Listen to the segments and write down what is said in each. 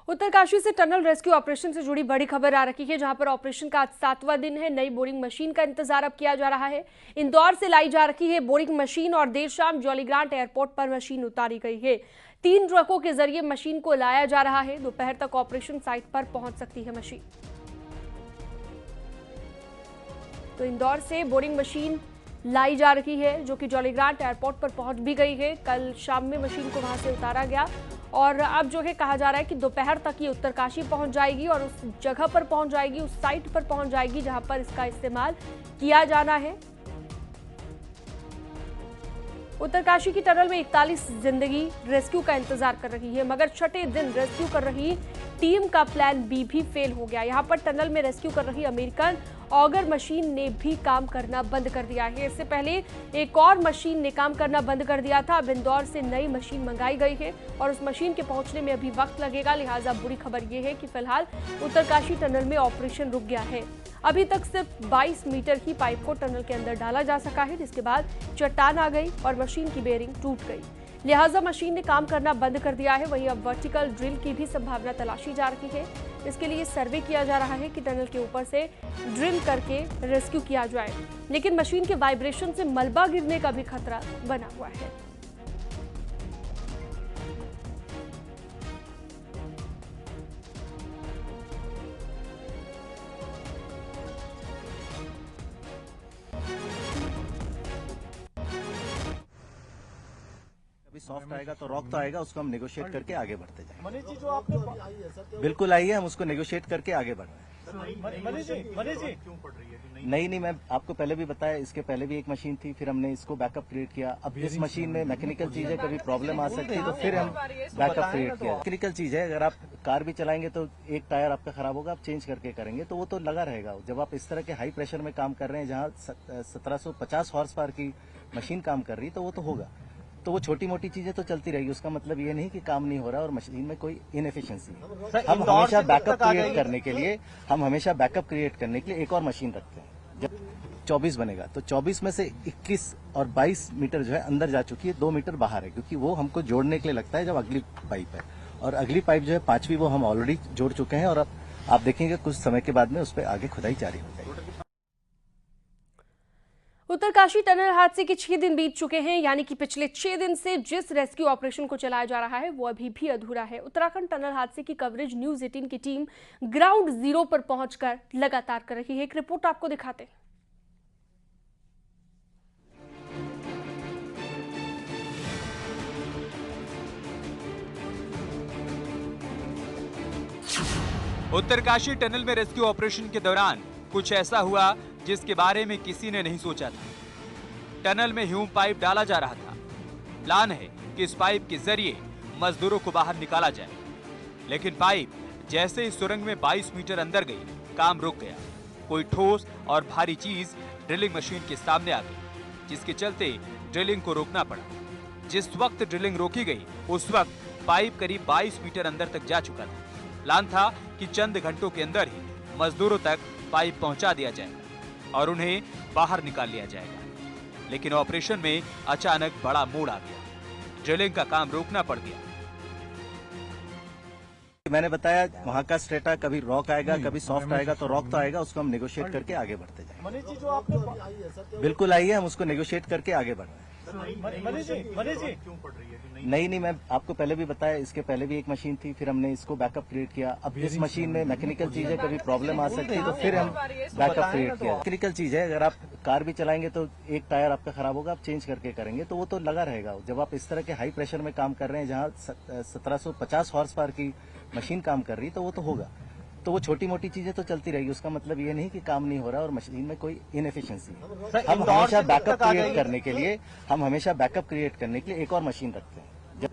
उत्तरकाशी से tunnel rescue operation से जुड़ी बड़ी खबर आ रही है, जहां पर ऑपरेशन का आज 7वां दिन है। नई बोरिंग मशीन का इंतजार अब किया जा रहा है। इंदौर से लाई जा रही है बोरिंग मशीन और देर शाम जॉलीग्रांट एयरपोर्ट पर मशीन उतारी गई है। 3 ट्रकों के जरिए मशीन को लाया जा रहा है। दोपहर तक ऑपरेशन साइट पर पहुंच सकती है मशीन। तो इंदौर से बोरिंग मशीन लाई जा रही है, जो कि जॉलीग्रांट एयरपोर्ट पर पहुंच भी गई है। कल शाम में मशीन को वहां से उतारा गया और अब जो है कहा जा रहा है कि दोपहर तक ये उत्तरकाशी पहुंच जाएगी और उस जगह पर पहुंच जाएगी, उस साइट पर पहुंच जाएगी जहां पर इसका इस्तेमाल किया जाना है। उत्तरकाशी की टनल में 41 जिंदगी रेस्क्यू का इंतजार कर रही है, मगर छठे दिन रेस्क्यू कर रही टीम का प्लान बी भी फेल हो गया। यहां पर टनल में रेस्क्यू कर रही अमेरिकन ऑगर मशीन ने भी काम करना बंद कर दिया है। इससे पहले एक और मशीन ने काम करना बंद कर दिया था। अब इंदौर से नई मशीन मंगाई गई है और उस मशीन के पहुंचने में अभी वक्त लगेगा। लिहाजा बुरी खबर यह है कि फिलहाल उत्तरकाशी टनल में ऑपरेशन रुक गया है। अभी तक सिर्फ 22 मीटर ही पाइप को टनल के अंदर डाला जा सका है, जिसके बाद चट्टान आ गई और मशीन की बेरिंग टूट गई। लिहाजा मशीन ने काम करना बंद कर दिया है। वहीं अब वर्टिकल ड्रिल की भी संभावना तलाशी जा रही है। इसके लिए सर्वे किया जा रहा है कि टनल के ऊपर से ड्रिल करके रेस्क्यू किया जाए, लेकिन मशीन के वाइब्रेशन से मलबा गिरने का भी खतरा बना हुआ है। अभी सॉफ्ट आएगा तो रॉक तो आएगा, उसको हम नेगोशिएट करके आगे बढ़ते जाएंगे। मनीष जी, जो आपने बिल्कुल आई है, हम उसको नेगोशिएट करके आगे बढ़ रहे हैं। मनीष जी क्यों पड़ रही है? नहीं, मैं आपको पहले भी बताया, इसके पहले भी एक मशीन थी, फिर हमने इसको बैकअप क्रिएट किया। अब इस मशीन में मैकेनिकल चीज है, कभी प्रॉब्लम आ सकती है, तो फिर हम बैकअप क्रिएट किया। मैकेनिकल चीज है, अगर आप कार भी चलाएंगे तो एक टायर आपका खराब होगा, आप चेंज करके करेंगे तो वो तो लगा रहेगा। जब आप इस तरह के हाई प्रेशर में काम कर रहे हैं, जहाँ 1750 हॉर्स पावर की मशीन काम कर रही है, तो वो तो होगा। तो वो छोटी मोटी चीजें तो चलती रहेगी, उसका मतलब ये नहीं कि काम नहीं हो रहा है और मशीन में कोई इनएफिशिएंसी है। हम हमेशा बैकअप क्रिएट करने के लिए एक और मशीन रखते हैं। जब 24 बनेगा तो 24 में से 21 और 22 मीटर जो है अंदर जा चुकी है, 2 मीटर बाहर है, क्योंकि वो हमको जोड़ने के लिए लगता है जब अगली पाइप है। और अगली पाइप जो है 5वीं, वो हम ऑलरेडी जोड़ चुके हैं और अब आप देखेंगे कुछ समय के बाद में उस पर आगे खुदाई जारी हो जाएगी। उत्तरकाशी टनल हादसे के 6 दिन बीत चुके हैं, यानी कि पिछले 6 दिन से जिस रेस्क्यू ऑपरेशन को चलाया जा रहा है वो अभी भी अधूरा है। उत्तराखंड टनल हादसे की कवरेज न्यूज़ 18 की टीम ग्राउंड जीरो पर पहुंचकर लगातार कर रही है। एक रिपोर्ट आपको दिखाते हैं। उत्तरकाशी टनल में रेस्क्यू ऑपरेशन के दौरान कुछ ऐसा हुआ जिसके बारे में किसी ने नहीं सोचा था। टनल में ह्यूम पाइप डाला जा रहा था। प्लान है कि इस पाइप के जरिए मजदूरों को बाहर निकाला जाए, लेकिन पाइप जैसे ही सुरंग में 22 मीटर अंदर गई, काम रुक गया। कोई ठोस और भारी चीज ड्रिलिंग मशीन के सामने आ गई, जिसके चलते ड्रिलिंग को रोकना पड़ा। जिस वक्त ड्रिलिंग रोकी गई, उस वक्त पाइप करीब 22 मीटर अंदर तक जा चुका था। प्लान था कि चंद घंटों के अंदर ही मजदूरों तक पाइप पहुंचा दिया जाएगा और उन्हें बाहर निकाल लिया जाएगा, लेकिन ऑपरेशन में अचानक बड़ा मोड़ आ गया। ड्रिलिंग का काम रोकना पड़ गया। मैंने बताया, वहाँ का स्ट्रेटा कभी रॉक आएगा, कभी सॉफ्ट आएगा, तो रॉक तो आएगा, उसको हम नेगोशिएट करके आगे बढ़ते जाएंगे। मनीष जी, जो आपने बिल्कुल आई है, हम उसको नेगोशिएट करके आगे बढ़ रहे हैं। मनीष जी क्यों पड़ रही है? नहीं, मैं आपको पहले भी बताया, इसके पहले भी एक मशीन थी, फिर हमने इसको बैकअप क्रिएट किया। अब इस मशीन में मैकेनिकल चीज है, कभी प्रॉब्लम आ सकती है, तो फिर हम बैकअप क्रिएट किया। मैकेनिकल चीज है, अगर आप कार भी चलाएंगे तो एक टायर आपका खराब होगा, आप चेंज करके करेंगे तो वो तो लगा रहेगा। जब आप इस तरह के हाई प्रेशर में काम कर रहे हैं, जहाँ 1750 हॉर्स पावर की मशीन काम कर रही है, तो वो तो होगा। तो वो छोटी मोटी चीजें तो चलती रहेगी, उसका मतलब ये नहीं कि काम नहीं हो रहा है और मशीन में कोई इनएफिशिएंसी है। हम हमेशा बैकअप क्रिएट करने के लिए एक और मशीन रखते हैं। जब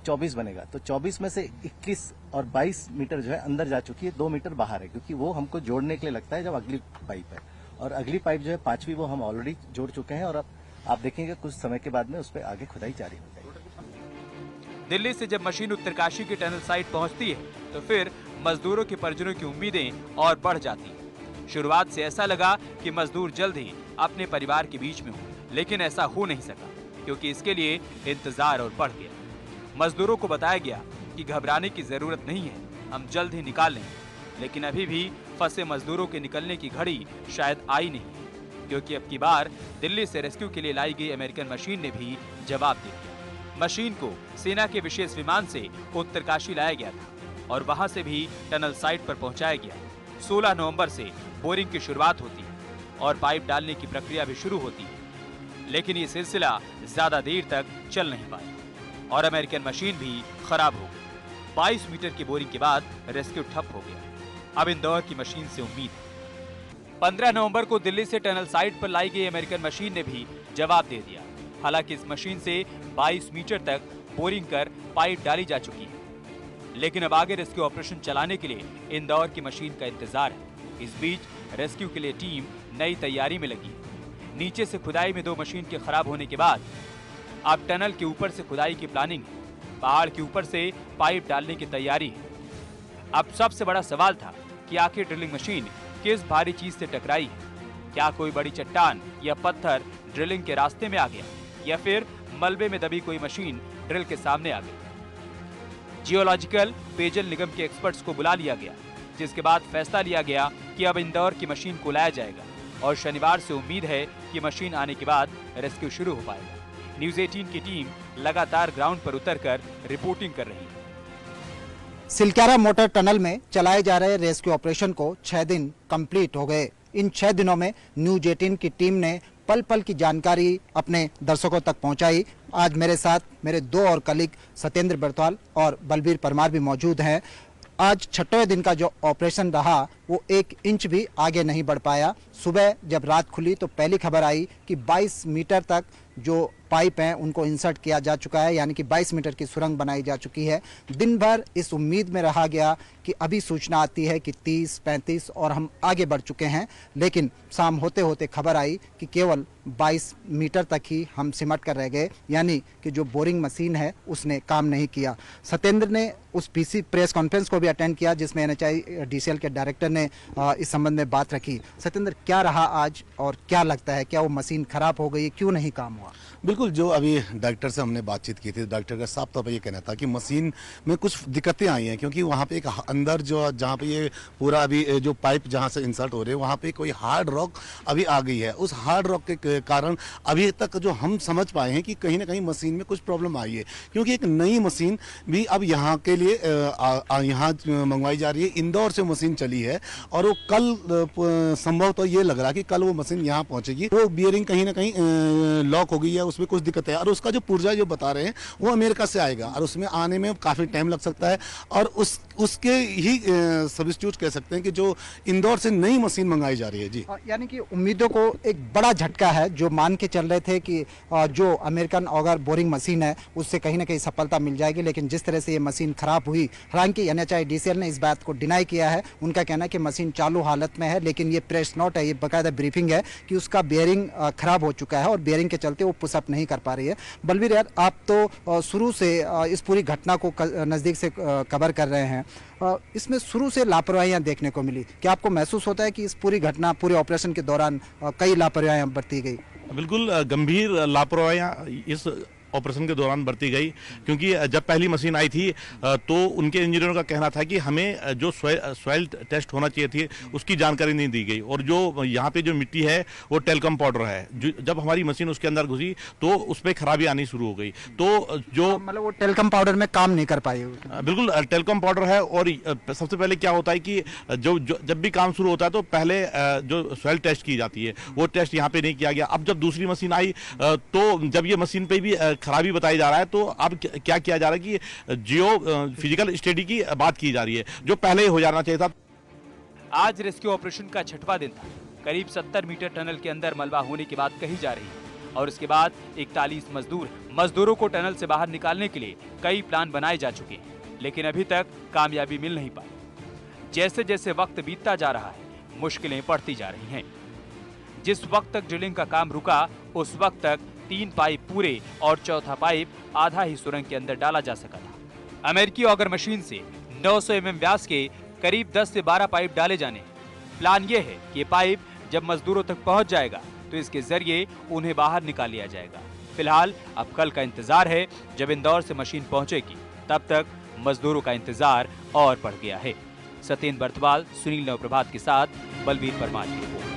24 बनेगा तो 24 में से 21 और 22 मीटर जो है अंदर जा चुकी है, 2 मीटर बाहर है, क्योंकि वो हमको जोड़ने के लिए लगता है जब अगली पाइप है। और अगली पाइप जो है 5वीं, वो हम ऑलरेडी जोड़ चुके हैं और अब आप देखेंगे कुछ समय के बाद में उस पर आगे खुदाई जारी हो जाएगी। दिल्ली से जब मशीन उत्तरकाशी की टनल साइट पहुंचती है, तो फिर मजदूरों के परिजनों की उम्मीदें और बढ़ जाती हैं। शुरुआत से ऐसा लगा कि मजदूर जल्द ही अपने परिवार के बीच में हो, लेकिन ऐसा हो नहीं सका, क्योंकि इसके लिए इंतजार और बढ़ गया। मजदूरों को बताया गया कि घबराने की जरूरत नहीं है, हम जल्द ही निकाल लेंगे, लेकिन अभी भी फंसे मजदूरों के निकलने की घड़ी शायद आई नहीं, क्योंकि अब की बार दिल्ली से रेस्क्यू के लिए लाई गई अमेरिकन मशीन ने भी जवाब दे दिया। मशीन को सेना के विशेष विमान से उत्तरकाशी लाया गया था और वहां से भी टनल साइट पर पहुंचाया गया। 16 नवंबर से बोरिंग की शुरुआत होती है और पाइप डालने की प्रक्रिया भी शुरू होती है, लेकिन ये सिलसिला ज्यादा देर तक चल नहीं पाया और अमेरिकन मशीन भी खराब हो गई। 22 मीटर की बोरिंग के बाद रेस्क्यू ठप हो गया। अब इंदौर की मशीन से उम्मीद है। 15 नवंबर को दिल्ली से टनल साइट पर लाई गई अमेरिकन मशीन ने भी जवाब दे दिया। हालांकि इस मशीन से 22 मीटर तक बोरिंग कर पाइप डाली जा चुकी है, लेकिन अब आगे रेस्क्यू ऑपरेशन चलाने के लिए इंदौर की मशीन का इंतजार है। इस बीच रेस्क्यू के लिए टीम नई तैयारी में लगी है। नीचे से खुदाई में 2 मशीन के खराब होने के बाद अब टनल के ऊपर से खुदाई की प्लानिंग है। पहाड़ के ऊपर से पाइप डालने की तैयारी है। अब सबसे बड़ा सवाल था कि आखिर ड्रिलिंग मशीन किस भारी चीज से टकराई है। क्या कोई बड़ी चट्टान या पत्थर ड्रिलिंग के रास्ते में आ गया, या फिर मलबे में दबी कोई मशीन ड्रिल के सामने आ गई। जियोलॉजिकल पेयजल निगम के एक्सपर्ट्स को बुला लिया गया, जिसके बाद फैसला लिया गया कि अब इंदौर की मशीन को लाया जाएगा और शनिवार से उम्मीद है कि मशीन आने के बाद रेस्क्यू शुरू हो पाएगा। न्यूज़ 18 की टीम लगातार ग्राउंड पर उतरकर रिपोर्टिंग कर रही है। सिलक्यारा मोटर टनल में चलाए जा रहे रेस्क्यू ऑपरेशन को 6 दिन कंप्लीट हो गए। इन 6 दिनों में न्यूज़ 18 की टीम ने पल पल की जानकारी अपने दर्शकों तक पहुंचाई। आज मेरे साथ मेरे 2 और कलीग सत्येंद्र बरतवाल और बलबीर परमार भी मौजूद हैं। आज 6वें दिन का जो ऑपरेशन रहा वो 1 इंच भी आगे नहीं बढ़ पाया। सुबह जब रात खुली तो पहली खबर आई कि 22 मीटर तक जो पाइप हैं उनको इंसर्ट किया जा चुका है, यानी कि 22 मीटर की सुरंग बनाई जा चुकी है। दिन भर इस उम्मीद में रहा गया कि अभी सूचना आती है कि 30, 35 और हम आगे बढ़ चुके हैं, लेकिन शाम होते होते खबर आई कि केवल 22 मीटर तक ही हम सिमट कर रह गए, यानी कि जो बोरिंग मशीन है उसने काम नहीं किया। सत्येंद्र ने उस पीसी प्रेस कॉन्फ्रेंस को भी अटेंड किया जिसमें NHI DCL के डायरेक्टर ने इस संबंध में बात रखी। सत्येंद्र, क्या रहा आज और क्या लगता है, क्या वो मशीन खराब हो गई, क्यों नहीं काम हुआ? बिल्कुल, जो अभी डॉक्टर से हमने बातचीत की थी, डॉक्टर का साफ तौर पर ये कहना था कि मशीन में कुछ दिक्कतें आई हैं, क्योंकि वहाँ पे एक अंदर जो जहाँ पे ये पूरा अभी जो पाइप जहाँ से इंसर्ट हो रहे हैं वहाँ पे कोई हार्ड रॉक अभी आ गई है। उस हार्ड रॉक के कारण अभी तक जो हम समझ पाए हैं कि कहीं ना कहीं मशीन में कुछ प्रॉब्लम आई है, क्योंकि एक नई मशीन भी अब यहाँ के लिए यहाँ मंगवाई जा रही है। इंदौर से मशीन चली है और वो कल संभव तो ये लग रहा है कि कल वो मशीन यहाँ पहुँचेगी। वो बियरिंग कहीं ना कहीं लॉक हो गई है, उसमें कुछ दिक्कत है और उसका जो पुर्जा जो बता रहे हैं वो अमेरिका से आएगा और उसमें आने में काफ़ी टाइम लग सकता है और उसके ही सब्स्टिट्यूट कह सकते हैं कि जो इंदौर से नई मशीन मंगाई जा रही है। जी, यानी कि उम्मीदों को एक बड़ा झटका है। जो मान के चल रहे थे कि जो अमेरिकन ऑगर बोरिंग मशीन है उससे कहीं ना कहीं सफलता मिल जाएगी, लेकिन जिस तरह से ये मशीन खराब हुई, हालांकि NHI DCL ने इस बात को डिनाई किया है। उनका कहना है कि मशीन चालू हालत में है, लेकिन ये प्रेस नोट है, ये बाकायदा ब्रीफिंग है कि उसका बेयरिंग खराब हो चुका है और बेयरिंग के चलते वो पुशअप नहीं कर पा रही है। बलबीर यार, आप तो शुरू से इस पूरी घटना को नज़दीक से कवर कर रहे हैं, इसमें शुरू से लापरवाहियां देखने को मिली। क्या आपको महसूस होता है कि इस पूरी घटना, पूरे ऑपरेशन के दौरान कई लापरवाहियां बरती गई? बिल्कुल गंभीर लापरवाहियां इस ऑपरेशन के दौरान बरती गई, क्योंकि जब पहली मशीन आई थी तो उनके इंजीनियरों का कहना था कि हमें जो सॉइल टेस्ट होना चाहिए थी उसकी जानकारी नहीं दी गई और जो यहाँ पे जो मिट्टी है वो टेलकम पाउडर है। जब हमारी मशीन उसके अंदर घुसी तो उस पर खराबी आनी शुरू हो गई। तो जो मतलब वो टेलकम पाउडर में काम नहीं कर पाई? बिल्कुल टेलकम पाउडर है। और सबसे पहले क्या होता है कि जब भी काम शुरू होता है तो पहले जो सॉइल टेस्ट की जाती है वो टेस्ट यहाँ पे नहीं किया गया। अब जब दूसरी मशीन आई तो जब ये मशीन पे भी खराबी बताई जा रहा है तो अब क्या किया जा रहा है कि जियो फिजिकल स्टडी की बात की जा रही है, जो पहले ही हो जाना चाहिए था। आज रेस्क्यू ऑपरेशन का 6वां दिन था। करीब 70 मीटर टनल के अंदर मलबा होने की बात कही जा रही है और उसके बाद 41 मजदूरों को टनल से बाहर निकालने के लिए कई प्लान बनाए जा चुके हैं, लेकिन अभी तक कामयाबी मिल नहीं पाई। जैसे जैसे वक्त बीतता जा रहा है मुश्किलें बढ़ती जा रही हैं। जिस वक्त तक ड्रिलिंग का काम रुका उस वक्त तक 3 पाइप पूरे और चौथा पाइप आधा ही सुरंग के अंदर डाला जा सका था। अमेरिकी ऑगर मशीन से 900 mm व्यास के करीब 10 से 12 पाइप डाले जाने। प्लान ये है कि ये पाइप जब मजदूरों तक पहुंच जाएगा तो इसके जरिए उन्हें बाहर निकाल लिया जाएगा। फिलहाल अब कल का इंतजार है जब इंदौर से मशीन पहुंचेगी। तब तक मजदूरों का इंतजार और बढ़ गया है। सत्येंद्र बर्तवाल, सुनील नवप्रभात के साथ बलवीर परमार की रिपोर्ट।